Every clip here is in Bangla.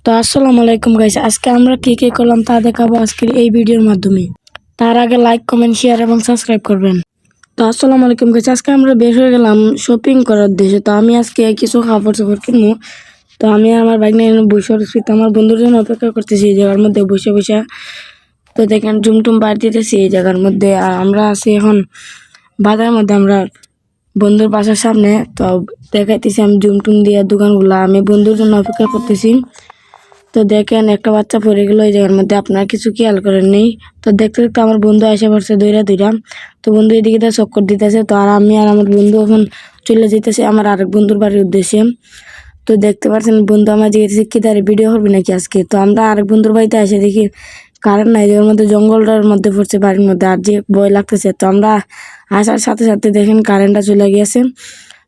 তো আসসালামু আলাইকুম গাইস, আজকে আমরা কি কি করলাম তা দেখাবো আজকের এই ভিডিওর মাধ্যমে। তার আগে লাইক, কমেন্ট, শেয়ার এবং সাবস্ক্রাইব করবেন। তো আসসালামু আলাইকুম গাইস, আজকে আমরা বের হয়ে গেলাম শপিং করার উদ্দেশ্যে। তো আমি আজকে কিছু কাপড় চোপড় কিনবো। তো আমি আর আমার বাইক নিয়ে বসে রয়েছি। তো আমার বন্ধুর জন্য অপেক্ষা করতেছি এই জায়গার মধ্যে বসে বসে। তো দেখেন জুমটুম বার দিতেছি এই জায়গার মধ্যে। আর আমরা আছি এখন বাজারের মধ্যে, আমরা বন্ধুর বাসার সামনে। তো দেখাইতেছি আমি জুমটুম দিয়ে দোকানগুলা, আমি বন্ধুর জন্য অপেক্ষা করতেছি। তো দেখেন একটা বাচ্চা পড়ে গেল এই জায়গার মধ্যে, আপনারা কিছু খেয়াল করেন নেই। তো দেখতে দেখতে আমার বন্ধু এসে পড়ছে দইরা দইরা। তো বন্ধু এদিকে তো চক্কর দিতেছে। তো আর আমি আর আমার বন্ধু এখন চলে যেতেছি আমার আরেক বন্ধুর বাড়ির উদ্দেশ্যে। তো দেখতে পাচ্ছেন বন্ধু আমার জিজ্ঞেস কি তার ভিডিও করবি নাকি আজকে। তো আমরা আরেক বন্ধুর বাড়িতে এসে দেখি কারেন্ট নাই, এর মধ্যে জঙ্গলটার মধ্যে পড়ছে বাড়ির মধ্যে, আর যে ভয় লাগতেছে। তো আমরা আসার সাথে সাথে দেখেন কারেন্টটা চলে গিয়েছে।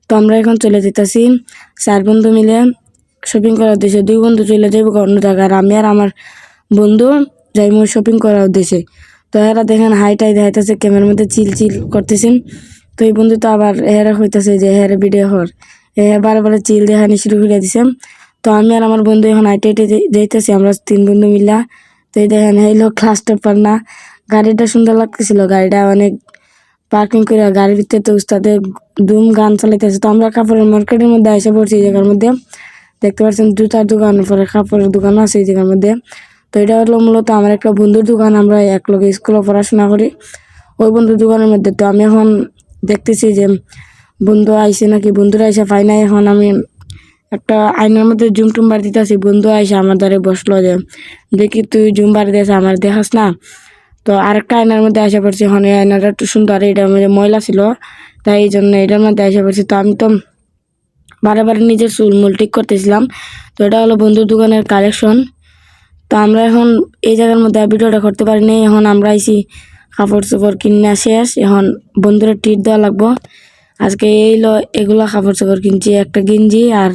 তো আমরা এখন চলে যেতেছি 4 বন্ধু মিলে শপিং করার উদ্দেশ্যে। 2 বন্ধু চলে যাবো অন্য জায়গায়, আর আমি আর আমার বন্ধু যাইমু শপিং করার উদ্দেশ্যে। তো এরা দেখেন হাইটাই দেখাইতেছে ক্যামেরার মধ্যে চিল চিল করতেছেন। তো এই বন্ধু তো আবার এরা হইতেছে যে হেরে ভিডিও হর বারে বারে চিল দেখানি শুরু করে দিছে। তো আমি আর আমার বন্ধু এখন হাইটে হাইটে যাইতেছি, আমরা 3 বন্ধু মিলা। তো এই দেখেন এই লোক ক্লাস টপার না, গাড়িটা সুন্দর লাগতেছিল, গাড়িটা অনেক পার্কিং করে গাড়ির ভিতরে তো উস্তাদে ধুম গান চালাইতেছে। তো আমরা কাপড়ের মার্কেটের মধ্যে এসে পড়ছি এই জায়গার মধ্যে। দেখতে পাচ্ছেন জুতার দোকান, পরে কাপড়ের দোকানও আছে এই জায়গার মধ্যে। তো এটা হলো মূলত আমার একটা বন্ধুর দোকান, আমরা এক লগে স্কুলে পড়াশোনা করি ওই বন্ধুর দোকানের মধ্যে। তো আমি এখন দেখতেছি যে বন্ধু আইসে নাকি, বন্ধুরা আইসে পাই নাই। এখন আমি একটা আয়নার মধ্যে জুম টুম বার দিতেছি, বন্ধু আইসে আমার দ্বারে বসলো যে দেখি তুই জুম বার দিয়েছে আমার দেখাস না। তো আরেকটা আয়নার মধ্যে আসা পড়ছি, এখন এই আয়নাটা একটু সুন্দর, এটার মধ্যে ময়লা ছিল তাই এই জন্য এটার মধ্যে আসা পড়ছি। তো আমি তো বারে বারে নিজের চুল মুল ঠিক করতেছিলাম। তো এটা হলো বন্ধুর দোকানের কালেকশন। তো আমরা এখন এই জায়গার মধ্যে ভিডিওটা করতে পারিনি, এখন আমরা আইছি কাপড় চোপড় কিনা শেষ, এখন বন্ধুরা ট্রিট দেওয়া লাগবো। আজকে এগুলা কাপড় চোপড় কিনছি, একটা গেঞ্জি আর